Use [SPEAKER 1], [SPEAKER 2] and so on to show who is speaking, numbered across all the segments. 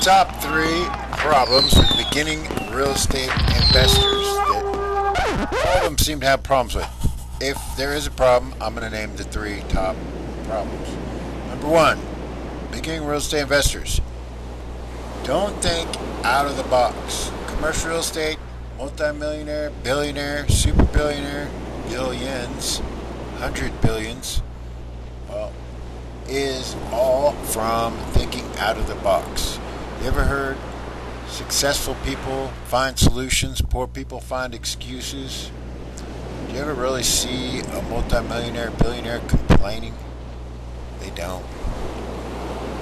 [SPEAKER 1] top 3 problems with beginning real estate investors that all of them seem to have problems with. If there is a problem, I'm going to name the 3 top problems. Number 1, beginning real estate investors. Don't think out of the box. Commercial real estate, multimillionaire, billionaire, super billionaire, billions, 100 billions, is all from thinking out of the box. You ever heard successful people find solutions, poor people find excuses? Do you ever really see a multimillionaire, billionaire complaining? They don't.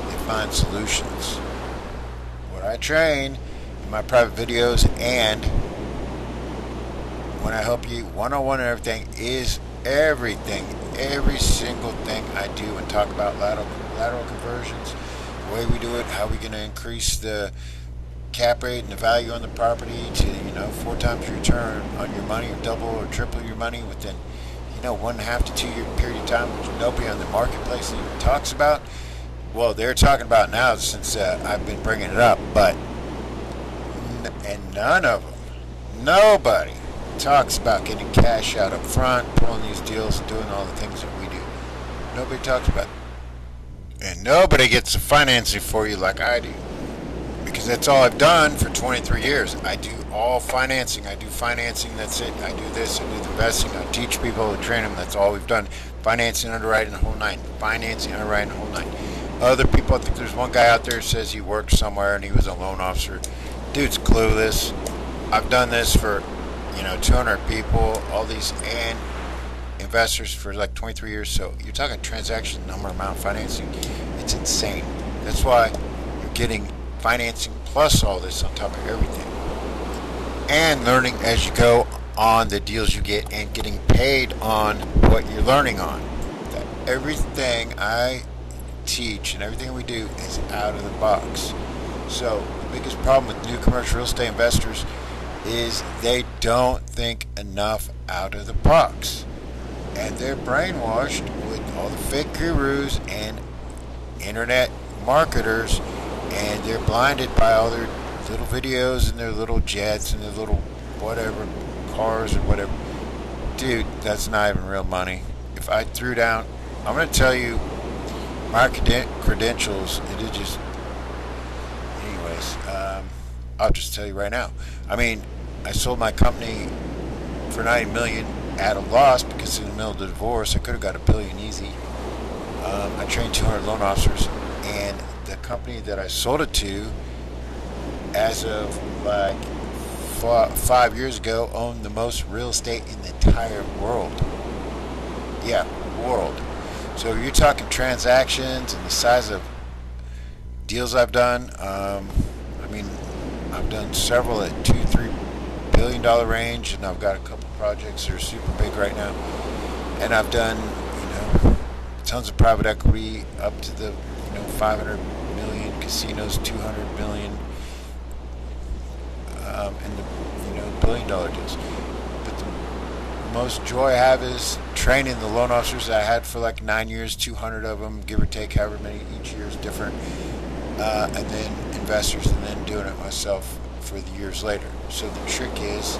[SPEAKER 1] They find solutions. What I train in my private videos and when I help you one-on-one and everything is everything. Every single thing I do and talk about lateral conversions, the way we do it, how we're going to increase the cap rate and the value on the property to 4 times your return on your money, or double or triple your money within 1.5 to 2 year period of time, which nobody on the marketplace even talks about. Well, they're talking about now since I've been bringing it up, but none of them, nobody talks about getting cash out up front, pulling these deals, and doing all the things that we do. Nobody talks about it. And nobody gets the financing for you like I do. Because that's all I've done for 23 years. I do all financing. I do financing, that's it. I do this, I do the investing. I teach people, I train them, that's all we've done. Financing, underwriting, the whole nine. Financing, underwriting, the whole nine. Other people, I think there's one guy out there who says he worked somewhere and he was a loan officer. Dude's clueless. I've done this for 200 people, all these and investors for like 23 years. So you're talking transaction number, amount, financing. It's insane. That's why you're getting financing plus all this on top of everything. And learning as you go on the deals you get and getting paid on what you're learning on. That everything I teach and everything we do is out of the box. So the biggest problem with new commercial real estate investors is they don't think enough out of the box, and they're brainwashed with all the fake gurus and internet marketers, and they're blinded by all their little videos and their little jets and their little whatever cars or whatever. Dude, that's not even real money. If I threw down, I'm going to tell you my credentials, it is just anyways. I'll just tell you right now. I mean, I sold my company for $90 million at a loss because in the middle of the divorce, I could have got $1 billion easy. I trained 200 loan officers, and the company that I sold it to, as of like 5 years ago, owned the most real estate in the entire world. Yeah, world. So you're talking transactions and the size of deals I've done. I've done several at $2-3 billion range, and I've got a couple projects that are super big right now. And I've done, tons of private equity up to the, 500 million, casinos, 200 million, and the, $1 billion deals. But the most joy I have is training the loan officers that I had for like 9 years, 200 of them, give or take, however many each year is different. And then investors, and then doing it myself for the years later. So the trick is,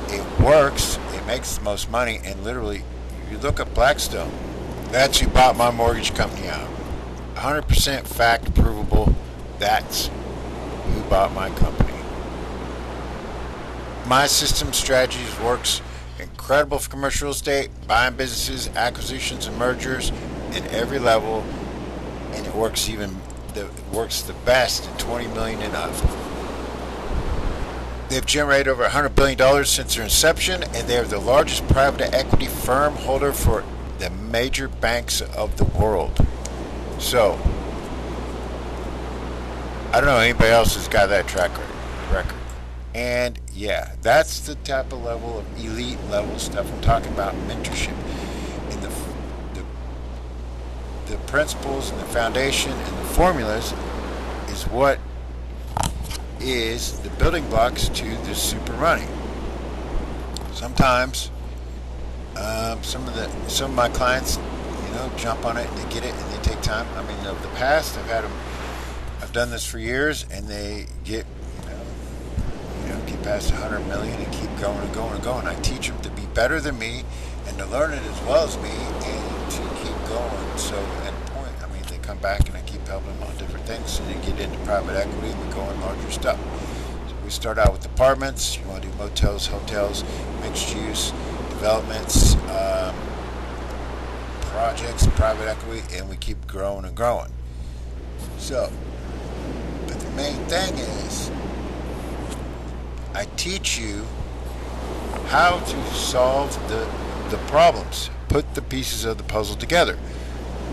[SPEAKER 1] it works, it makes the most money, and literally, you look at Blackstone, that's who bought my mortgage company out. 100% fact provable, that's who bought my company. My system strategies works incredible for commercial real estate, buying businesses, acquisitions, and mergers at every level, and it works the best at 20 million and up. They've generated over $100 billion since their inception, and they are the largest private equity firm holder for the major banks of the world. So, I don't know anybody else who's got that track record. And yeah, that's the type of level of elite level stuff I'm talking about, mentorship. And the principles and the foundation and the formulas is what is the building blocks to the super money. Sometimes some of my clients jump on it and they get it and they take time. I mean, of the past, I've I've done this for years, and they get, get past 100 million and keep going and going and going. I teach them to be better than me and to learn it as well as me and to keep going. So at a point, they come back and I keep helping them on different things, and they get into private equity and we go on larger stuff. So we start out with apartments. You want to do motels, hotels, mixed use, developments, projects, private equity, and we keep growing and growing. So, but the main thing is, I teach you how to solve the problems, put the pieces of the puzzle together.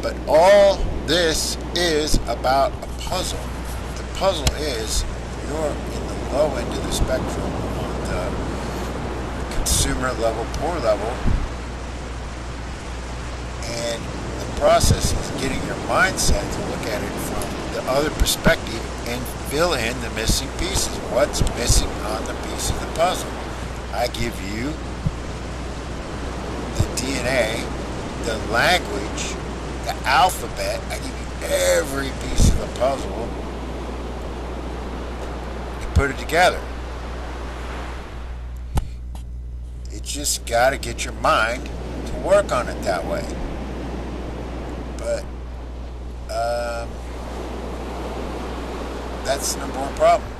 [SPEAKER 1] But all this is about a puzzle. The puzzle is you're in the low end of the spectrum on the consumer level, poor level, and the process is getting your mindset to look at it from the other perspective and fill in the missing pieces. What's missing on the piece of the puzzle? I give you the DNA, the language, the alphabet. I give you every piece of the puzzle to put it together. It's just got to get your mind to work on it that way. But that's the number one problem.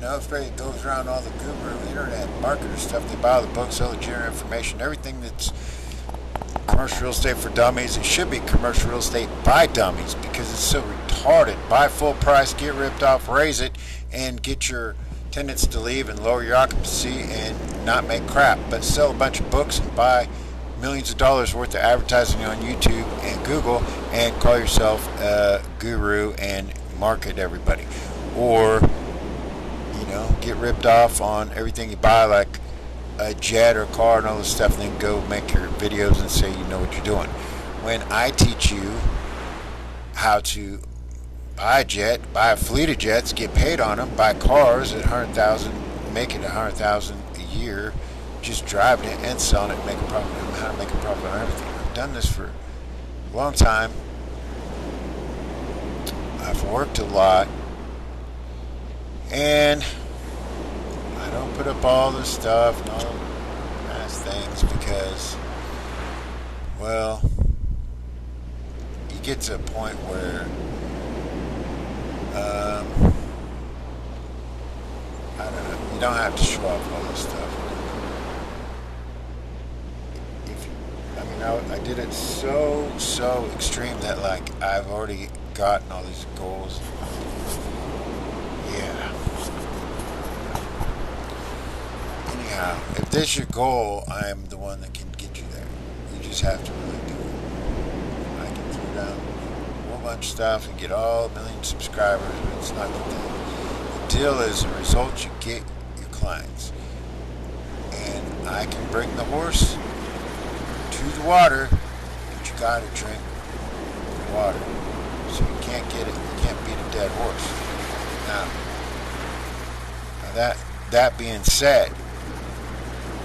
[SPEAKER 1] Everybody goes around all the guru internet marketer stuff. They buy all the books, all the general information, everything that's commercial real estate for dummies. It should be commercial real estate by dummies because it's so retarded. Buy full price, get ripped off, raise it, and get your tenants to leave and lower your occupancy and not make crap. But sell a bunch of books and buy millions of dollars worth of advertising on YouTube and Google and call yourself a guru and market everybody. Or get ripped off on everything you buy, like a jet or a car and all this stuff, and then go make your videos and say you know what you're doing. When I teach you how to buy a jet, buy a fleet of jets, get paid on them, buy cars at 100,000, make it 100,000 a year, just driving it and selling it, make a profit, and how to make a profit on everything. I've done this for a long time. I've worked a lot, and I don't put up all this stuff and all the mass things because, well, you get to a point where I don't know, you don't have to show off all this stuff. I did it so extreme that I've already gotten all these goals. Yeah. Anyhow, if this is your goal, I am the one that can get you there. You just have to really do it. I can throw down a whole bunch of stuff and get all 1 million subscribers, but it's not the thing. The deal is the results you get your clients. And I can bring the horse to the water, but you gotta drink the water. So you can't get it, you can't beat a dead horse. Now that being said,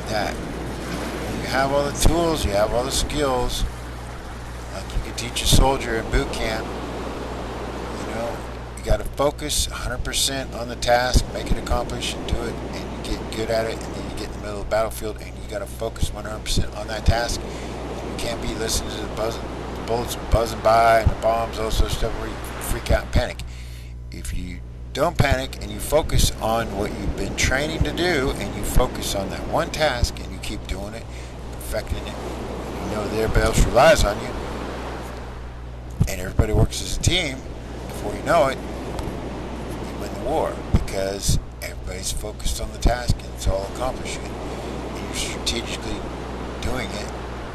[SPEAKER 1] that you have all the tools, you have all the skills, like you can teach a soldier in boot camp, you gotta focus 100% on the task, make it accomplish and do it, and you get good at it, and then you get in the middle of the battlefield and you gotta focus 100% on that task. You can't be listening to the bullets buzzing by and the bombs, all sorts of stuff where you freak out and panic. If you don't panic and you focus on what you've been training to do and you focus on that one task and you keep doing it, perfecting it, you know that everybody else relies on you and everybody works as a team, before you know it, you win the war because everybody's focused on the task and it's all accomplishing and you're strategically doing it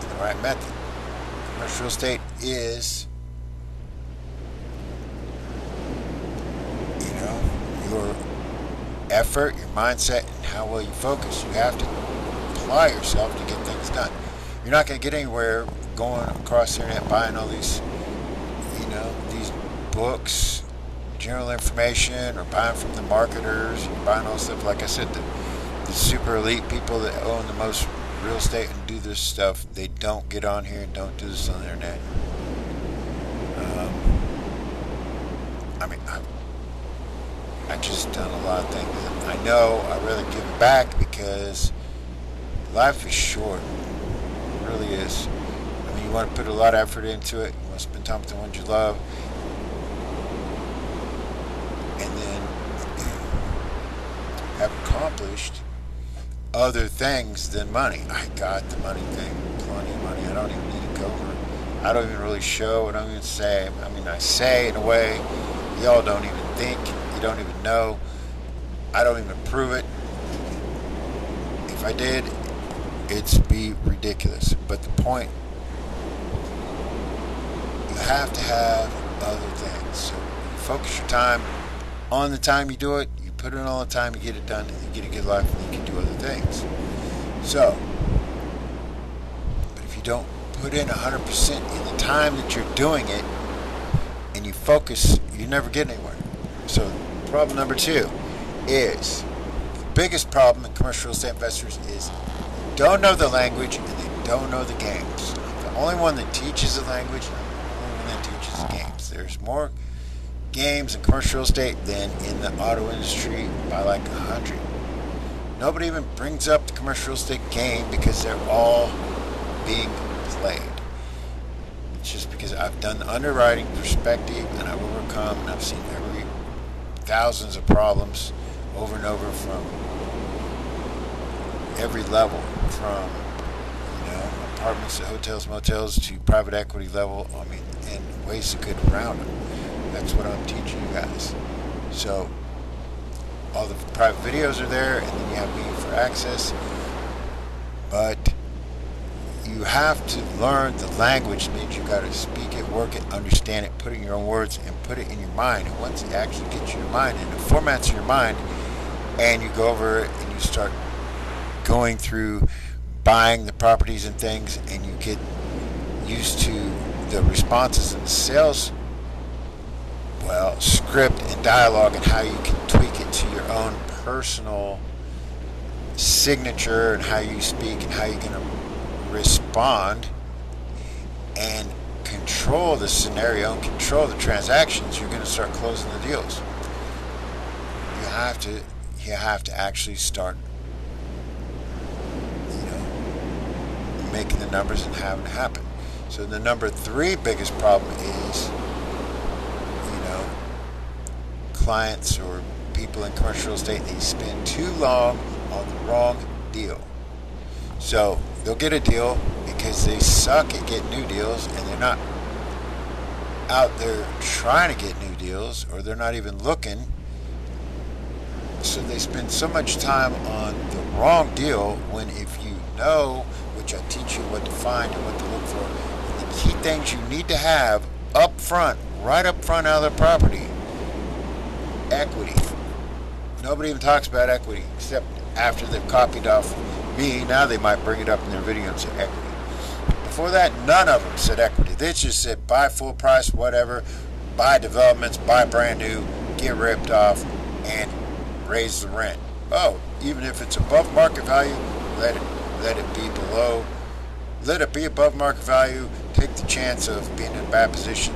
[SPEAKER 1] in the right method. Commercial real estate is, your effort, your mindset, and how well you focus. You have to apply yourself to get things done. You're not going to get anywhere going across the internet buying all these, these books, general information, or buying from the marketers, and buying all this stuff. Like I said, the super elite people that own the most real estate and do this stuff, they don't get on here and don't do this on the internet. I mean, I just done a lot of things. I know I really give it back because life is short. It really is. I mean, you want to put a lot of effort into it. You want to spend time with the ones you love. And then have accomplished other things than money. I got the money thing. Plenty of money. I don't even need to cover it. I don't even really show. I don't even say. I mean, I say in a way y'all don't even think. You don't even know. I don't even prove it. If I did, it'd be ridiculous. But the point, you have to have other things. So you focus your time on the time you do it. You put in all the time, you get it done, and you get a good life, and you can do other things. So, but if you don't put in 100% in the time that you're doing it, and you focus, you never get anywhere. So problem number 2 is the biggest problem in commercial real estate investors is they don't know the language and they don't know the games. I'm the only one that teaches the language and I'm the only one that teaches the games. There's more games in commercial real estate than in the auto industry by like 100. Nobody even brings up the commercial real estate game because they're all being played. It's just because I've done the underwriting perspective and I've overcome and I've seen thousands of problems over and over from every level, from apartments to hotels, motels to private equity level. I mean, and ways to get around them. That's what I'm teaching you guys. So all the private videos are there, and then you have me for access. But you have to learn the language. It means you got to speak it, work it, understand it, put it in your own words, and put it in your mind. And once it actually gets in your mind and it formats in your mind, and you go over it and you start going through buying the properties and things, and you get used to the responses and the sales, script and dialogue, and how you can tweak it to your own personal signature and how you speak and how you're going to respond and control the scenario and control the transactions, you're going to start closing the deals. You have to actually start making the numbers and having it happen. So the number 3 biggest problem is clients or people in commercial real estate, they spend too long on the wrong deal. So they'll get a deal because they suck at getting new deals, and they're not out there trying to get new deals, or they're not even looking. So they spend so much time on the wrong deal, when if you know, which I teach you what to find and what to look for, and the key things you need to have up front, right up front out of the property: equity. Nobody even talks about equity except after they've copied off me. Now they might bring it up in their video and say equity. Before that, none of them said equity. They just said buy full price, whatever, buy developments, buy brand new, get ripped off, and raise the rent. Oh, even if it's above market value, let it be below. Let it be above market value. Take the chance of being in a bad position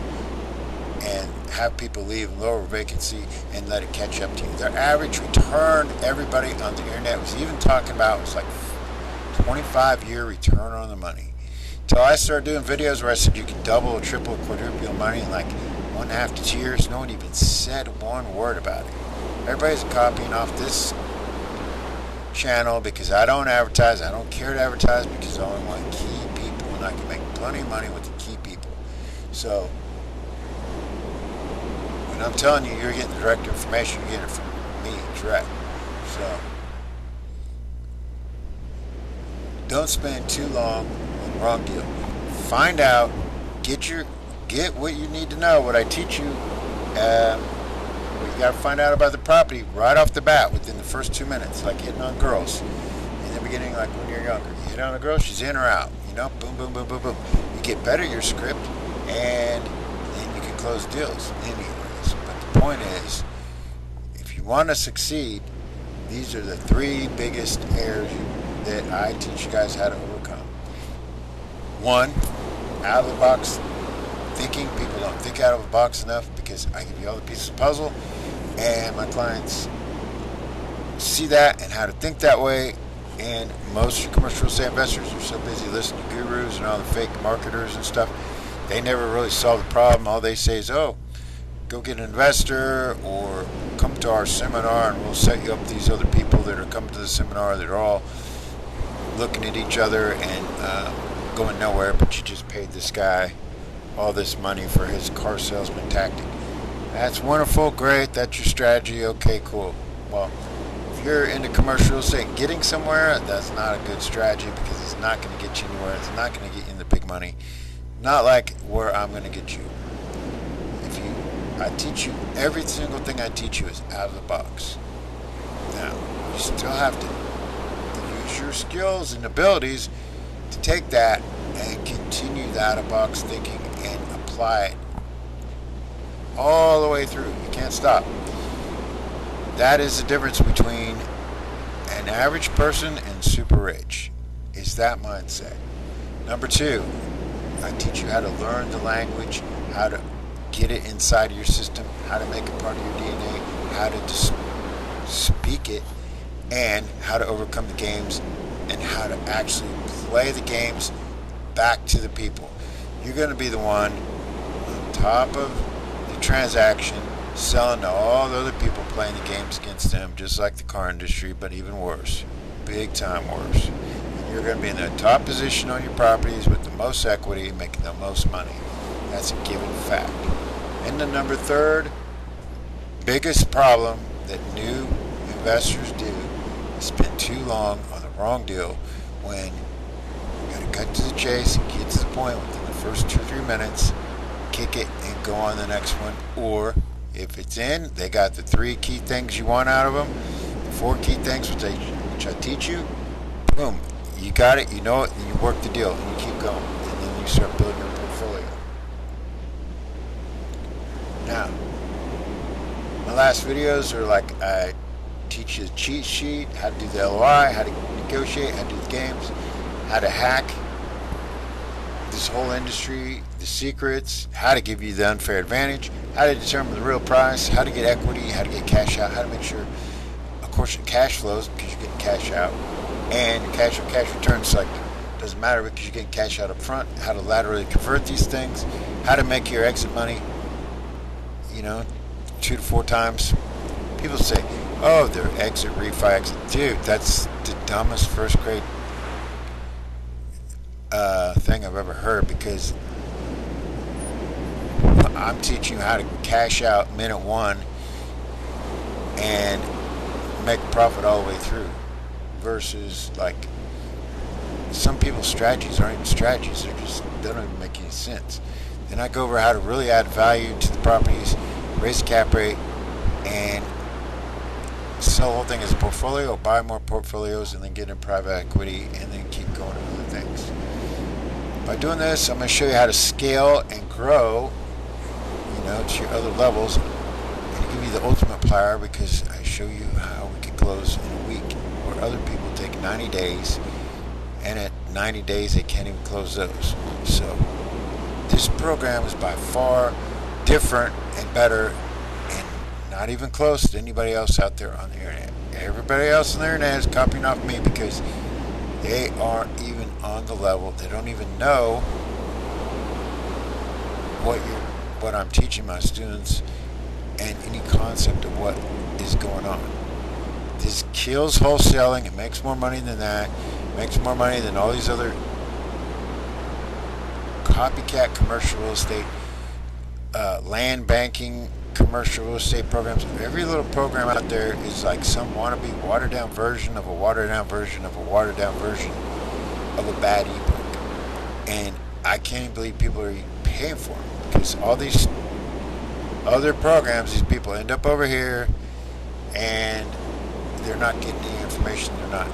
[SPEAKER 1] and have people leave and lower vacancy and let it catch up to you. Their average return, everybody on the internet was even talking about, was like 25-year return on the money. Until I started doing videos where I said you can double or triple or quadruple your money in like 1.5 to 2 years, no one even said one word about it. Everybody's copying off this channel because I don't advertise. I don't care to advertise because I only want key people, and I can make plenty of money with the key people. So when I'm telling you, you're getting the direct information, you're getting it from me direct. So don't spend too long on the wrong deal. Find out, get what you need to know. What I teach you, you got to find out about the property right off the bat within the first 2 minutes, like hitting on girls. In the beginning, like when you're younger, you hit on a girl, she's in or out. Boom, boom, boom, boom, boom. You get better at your script, and then you can close deals anyways. But the point is, if you want to succeed, these are the 3 biggest errors that I teach you guys how to overcome. 1, out of the box thinking. People don't think out of the box enough because I give you all the pieces of the puzzle, and my clients see that and how to think that way. And most commercial real estate investors are so busy listening to gurus and all the fake marketers and stuff, they never really solve the problem. All they say is, oh, go get an investor or come to our seminar and we'll set you up with these other people that are coming to the seminar that are all looking at each other and going nowhere, but you just paid this guy all this money for his car salesman tactic. That's wonderful, great, that's your strategy, okay, cool. Well, if you're into commercial real estate and getting somewhere, that's not a good strategy because it's not going to get you anywhere. It's not going to get you in the big money. Not like where I'm going to get you. I teach you, every single thing I teach you is out of the box. Now, you still have to use your skills and abilities to take that and continue the out-of-box thinking and apply it all the way through. You can't stop. That is the difference between an average person and super rich, is that mindset. Number two, I teach you how to learn the language, how to get it inside of your system, how to make it part of your DNA, how to just speak it, and how to overcome the games, and how to actually play the games back to the people. You're going to be the one on top of the transaction, selling to all the other people playing the games against them, just like the car industry, but even worse, big time worse. And you're going to be in the top position on your properties with the most equity, making the most money. That's a given fact. And the number third biggest problem that new investors do is spend too long on the wrong deal when you got to cut to the chase and get to the point within the first 2 or 3 minutes, kick it and go on the next one. Or if it's in, they got the 3 key things you want out of them, the 4 key things which I teach you, boom, you got it, you know it, and you work the deal and you keep going, and then you start building your portfolio. Now, my last videos are like I teach you the cheat sheet, how to do the LOI, how to negotiate, how to do the games, how to hack this whole industry, the secrets, how to give you the unfair advantage, how to determine the real price, how to get equity, how to get cash out, how to make sure, of course, your cash flows because you're getting cash out, and your cash on cash returns like doesn't matter because you're getting cash out up front, how to laterally convert these things, how to make your exit money, 2 to 4 times. People say, oh, they're exit, refi, exit. Dude, that's the dumbest first grade thing I've ever heard, because I'm teaching you how to cash out minute 1 and make a profit all the way through, versus like some people's strategies aren't even strategies, they don't even make any sense. Then I go over how to really add value to the properties, raise the cap rate, and sell the whole thing as a portfolio, or buy more portfolios, and then get in private equity, and then keep going to other things. By doing this, I'm going to show you how to scale and grow, to your other levels, and give you the ultimate plier, because I show you how we can close in a week, where other people take 90 days, and at 90 days they can't even close those. So this program is by far different and better, and not even close to anybody else out there on the internet. Everybody else on the internet is copying off me because they aren't even on the level. They don't even know what I'm teaching my students and any concept of what is going on. This kills wholesaling. It makes more money than that. It makes more money than all these other copycat commercial real estate, land banking, commercial real estate programs. Every little program out there is like some wannabe watered down version of a watered down version of a watered down version of a bad ebook. And I can't even believe people are paying for them, because all these other programs, these people end up over here and they're not getting any information, they're not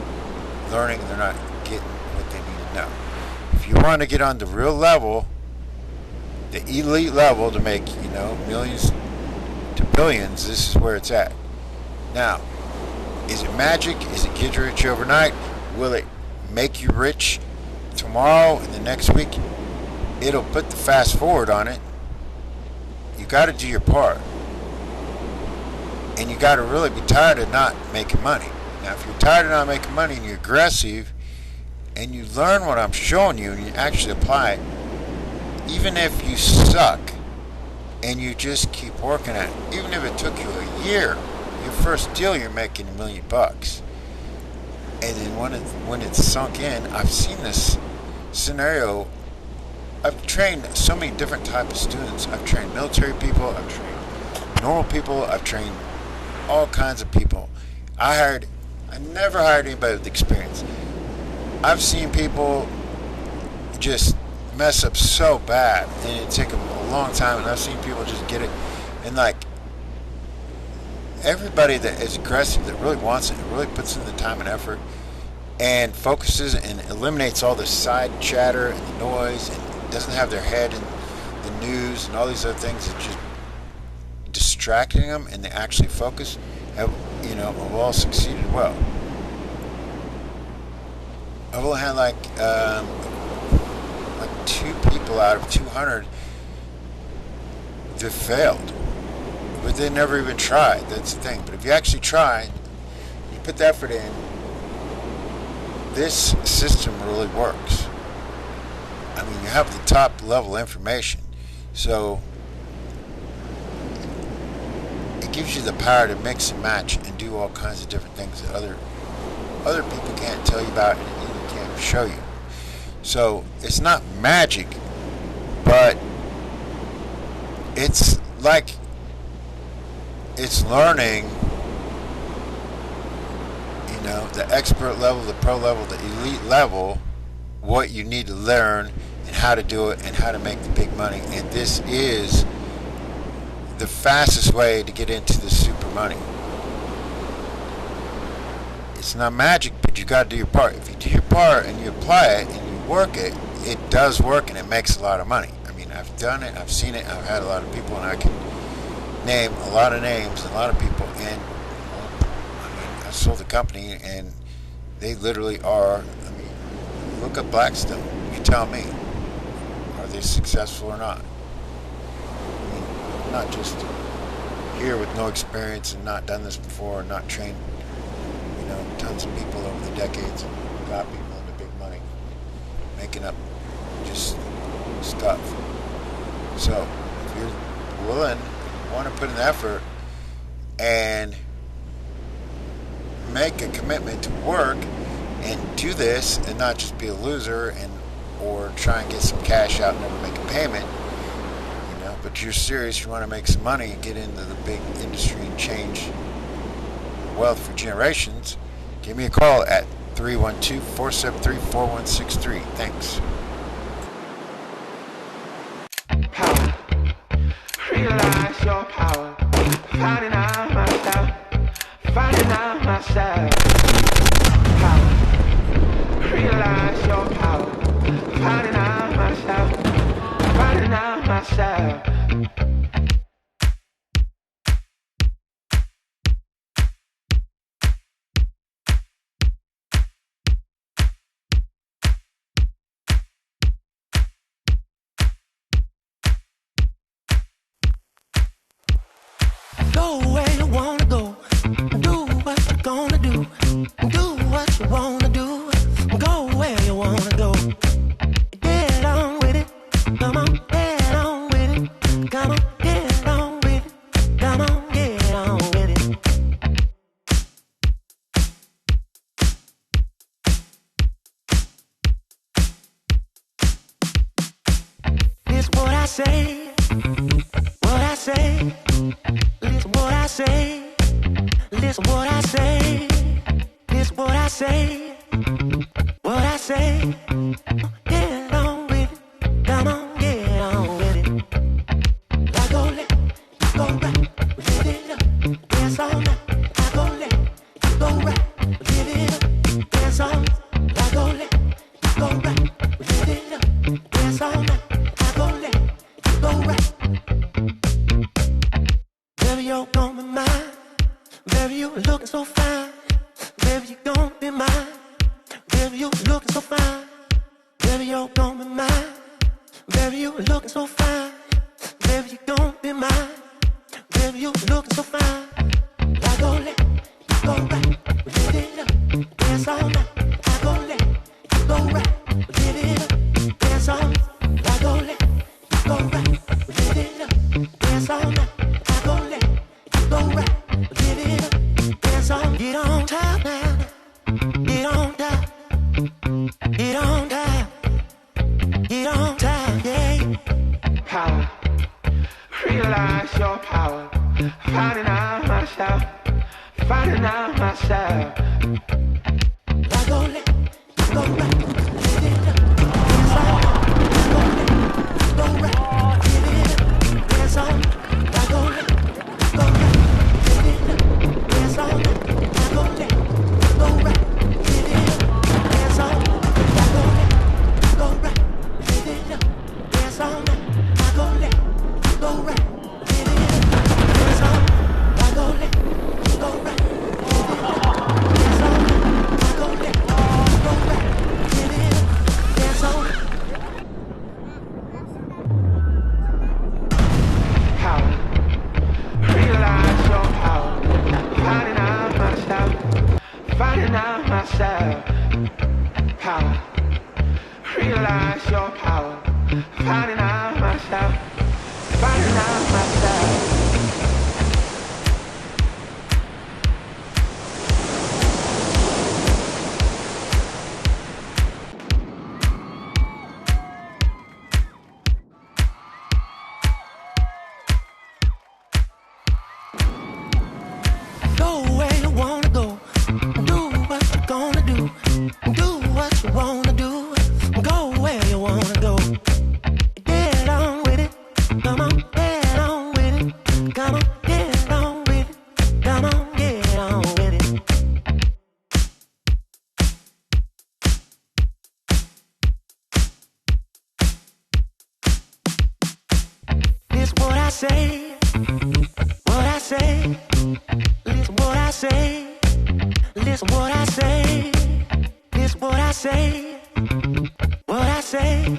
[SPEAKER 1] learning, they're not getting what they need to know. If you want to get on the real level, the elite level, to make millions to billions, this is where it's at. Now, is it magic? Is it get you rich overnight? Will it make you rich tomorrow and the next week? It'll put the fast forward on it, you got to do your part. And you got to really be tired of not making money. Now, if you're tired of not making money and you're aggressive and you learn what I'm showing you and you actually apply it, even if you suck and you just keep working at it, even if it took you a year, your first deal you're making $1 million. And then when it's sunk in, I've seen this scenario. I've trained so many different types of students. I've trained military people, I've trained normal people, I've trained all kinds of people. I never hired anybody with experience. I've seen people just mess up so bad and it take them a long time, and I've seen people just get it. And like, everybody that is aggressive, that really wants it, really puts in the time and effort and focuses and eliminates all the side chatter and the noise and doesn't have their head in the news and all these other things that just distracting them, and they actually focus, have all succeeded well. I've only had like 2 people out of 200 that failed, but they never even tried. That's the thing. But if you actually try, you put the effort in, this system really works. I mean, you have the top level information, so it gives you the power to mix and match and do all kinds of different things that other people can't tell you about and even can't show you. So it's not magic, but it's like it's learning, the expert level, the pro level, the elite level, what you need to learn and how to do it and how to make the big money. And this is the fastest way to get into the super money. It's not magic, but you got to do your part. If you do your part and you apply it and you work it, it does work and it makes a lot of money. I mean, I've done it, I've seen it, I've had a lot of people, and I can name a lot of names and a lot of people. And I sold the company, and they literally are. I mean, look up Blackstone. You tell me, are they successful or not? I mean, I'm not just here with no experience and not done this before and not trained, tons of people over the decades and got people into big money, making up just stuff. So if you're willing, want to put an effort and make a commitment to work and do this and not just be a loser or try and get some cash out and never make a payment, but you're serious, you want to make some money and get into the big industry and change wealth for generations, give me a call at 312-473-4163. Thanks.
[SPEAKER 2] Power. Realize your power. Finding out myself. Finding out myself. Power. Realize your power. Finding out myself. Finding out myself.
[SPEAKER 3] Go where you wanna go. Do what you're gonna do. Do what you wanna do. Go where you wanna go. Get on with it. Come on, get on with it. Come on, get on with it. Come on, get on with it. It's what I say. What I say. Listen what I say. Listen what I say. Listen what I say. What I say. Get on with it. Come on, get on with it. I go left, you go right. Live it up. Dance all night. I go left, you go right. Live it up. Dance all night. I go left, you go right. Live it up. Dance all night. I go left, you go right. Baby, you're gonna be mine. Baby, you looking so fine. Baby, you gonna be mine. Baby, you looking so fine. Baby, you're gonna be mine. Baby, you looking so fine. Baby, you gon' be mine. Baby, you looking so fine. I gon' let you go right, live it up, dance all night. I gon' let you go right, live it up, dance all night. I gon' let you go right, live it up, dance all night. I gon' let you go right, live it up, dance all night. Get on top now, get on top, get on top, get on top, yeah.
[SPEAKER 2] Power, realize your power. Finding out myself, finding out myself.
[SPEAKER 3] I gon' let you go right, live it up, dance all night. I gon' let you go right, live it up, dance all night. I gon' let you go right, live it up, dance all night. I gon' let you go right, live it up, dance all night. I gon' let you go right, live it up, dance all night. I gon' let you go right, live it up, dance all night. I gon' let you go right, live it up, dance all night. I gon' let you go right, live it up, dance all night.
[SPEAKER 2] Power, realize your power. Finding out myself, finding out myself. Power, realize your power. Finding out myself, finding out myself.
[SPEAKER 3] Go where you wanna go. Do what you're gonna do. Do what you wanna do. Go where you wanna go. Get on with it. Come on, get on with it. Come on, get on with it. Come on, get on with it. It's what I say. What I say. Listen what I say. Listen what I say. It's what I say. What I say.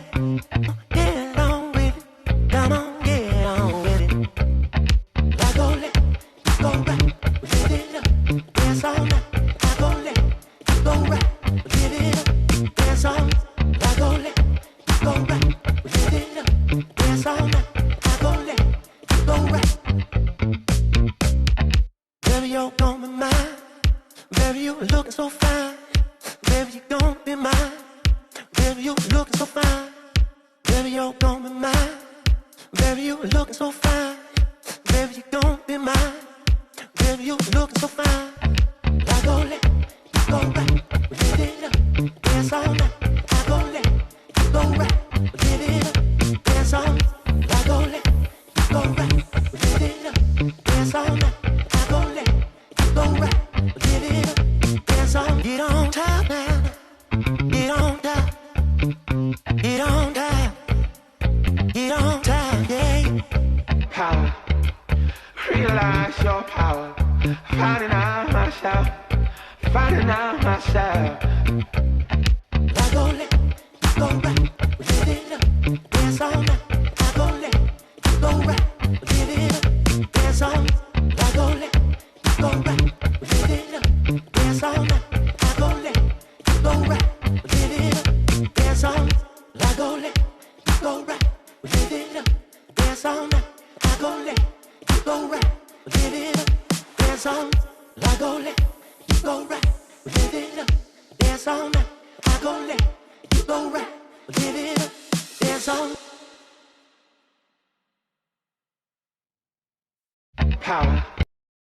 [SPEAKER 3] Get on with it. Come on, get on with it. I gon' let you go right, live it up, dance all night. I gon' let you go right, live it up, dance all night. I gon' let you go right, live it up, dance all night. I gon' let you go right. Baby, you're gon' be mine. Baby, you looking so fine. Baby, you gon' be mine. Baby, you looking so fine. Baby, you're gon' be mine. Baby, you looking so fine. Baby, you gon' be mine. Baby, you looking so fine. I gon' let you go right, live it up, dance all night. I gon' let you go right, live it up, dance all night. I gon' let you go right, live it up, dance all night. I gon' let you go right, live it up, dance all night. Get on top now, get on top, get on top, get on top, yeah.
[SPEAKER 2] Power, realize your power. Finding out myself, finding out myself.
[SPEAKER 3] I gon' let you go right, live it up, dance all night. I gon' let you go right, live it up, dance all night. I gon' let you go right, live it up, dance all night. I gon' let you go right, live it up, dance all night. I gon' let you go right, live it up, dance all night. I gon' let you go right, live it up, dance all night. I gon' let you go right, live it up, dance all night. I gon' let you go right, live it up, dance all night.
[SPEAKER 2] Power.